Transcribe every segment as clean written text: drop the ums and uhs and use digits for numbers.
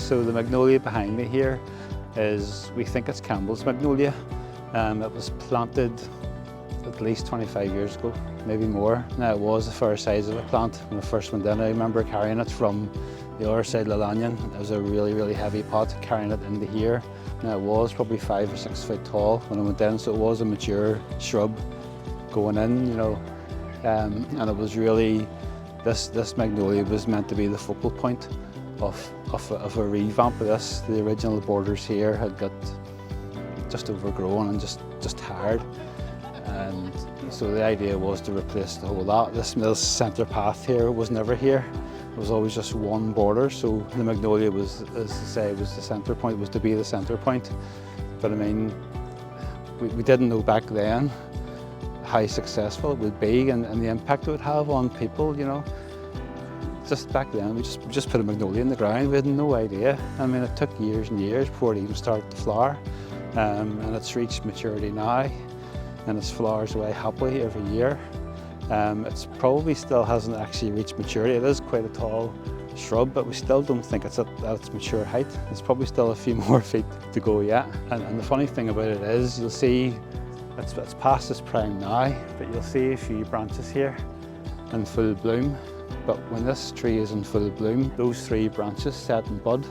So the magnolia behind me here we think it's Campbell's magnolia. It was planted at least 25 years ago, maybe more. Now it was the fair size of a plant when I first went in. I remember carrying it from the other side of the Lanyon. It was a really heavy pot, carrying it into here. Now it was probably 5 or 6 foot tall when I went in, so it was a mature shrub going in, you know. And it was really, this magnolia was meant to be the focal point of a revamp of this. The original borders here had got just overgrown and just tired. And so the idea was to replace the whole lot. This centre path here was never here. It was always just one border. So the magnolia was, as I say, was the centre point, was to be the centre point. But I mean, we didn't know back then how successful it would be and the impact it would have on people, you know. Just back then, we just put a magnolia in the ground. We had no idea. I mean, it took years and years before it even started to flower. And it's reached maturity now, and its flowers away happily every year. It's probably still hasn't actually reached maturity. It is quite a tall shrub, but we still don't think it's at its mature height. There's probably still a few more feet to go yet. And the funny thing about it is, you'll see it's past its prime now, but you'll see a few branches here in full bloom. But when this tree is in full bloom, those 3 branches set in bud.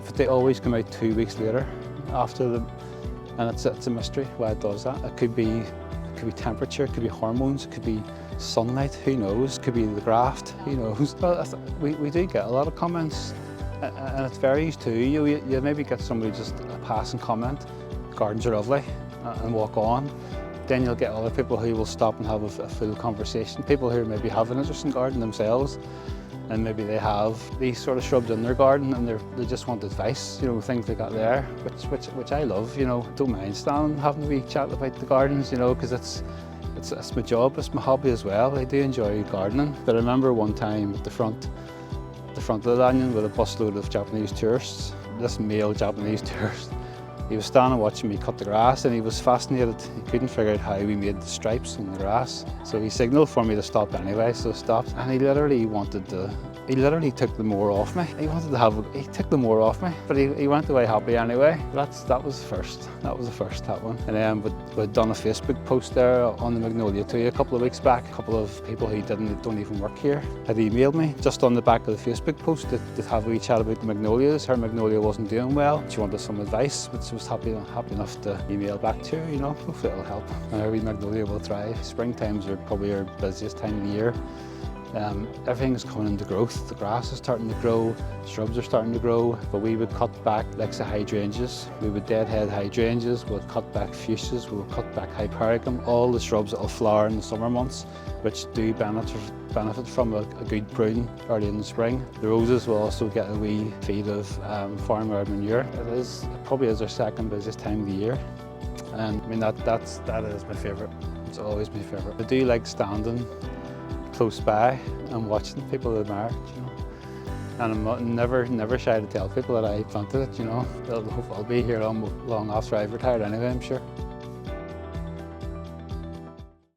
But they always come out 2 weeks later after them, and it's a mystery why it does that. It could be temperature, it could be hormones, it could be sunlight, who knows? It could be the graft, who knows? But we do get a lot of comments, and it varies too. You maybe get somebody just a passing comment, gardens are lovely, and walk on. Then you'll get other people who will stop and have a full conversation. People who maybe have an interest in gardening themselves, and maybe they have these sort of shrubs in their garden and they just want advice, you know, things like that there, which I love, you know. Don't mind standing having a wee chat about the gardens, you know, because it's my job, it's my hobby as well. I do enjoy gardening. But I remember one time at the front of the Lanyon with a busload of Japanese tourists, this male Japanese tourist. He was standing watching me cut the grass, and he was fascinated. He couldn't figure out how we made the stripes in the grass. So he signalled for me to stop anyway, so I stopped. And he literally took the mower off me. He took the mower off me, but he went away happy anyway. That was the first. That was the first, that one. And then we'd done a Facebook post there on the magnolia too a couple of weeks back. A couple of people who don't even work here had emailed me just on the back of the Facebook post to have a wee chat about the magnolias. Her magnolia wasn't doing well. She wanted some advice, which was happy enough to email back to her, you know. Hopefully it'll help. And our wee magnolia will thrive. Springtimes are probably our busiest time of the year. Everything's coming into growth. The grass is starting to grow, shrubs are starting to grow, but we would cut back like the hydrangeas. We would deadhead hydrangeas, we'll cut back fuchsias, we'll cut back hypericum, all the shrubs that will flower in the summer months, which do benefit from a good prune early in the spring. The roses will also get a wee feed of farmyard manure. It probably is our second busiest time of the year, and I mean that is my favourite. It's always my favourite. I do like standing close by and watching people admire it, you know. And I'm never shy to tell people that I planted it, you know. I'll be here long after I've retired anyway, I'm sure.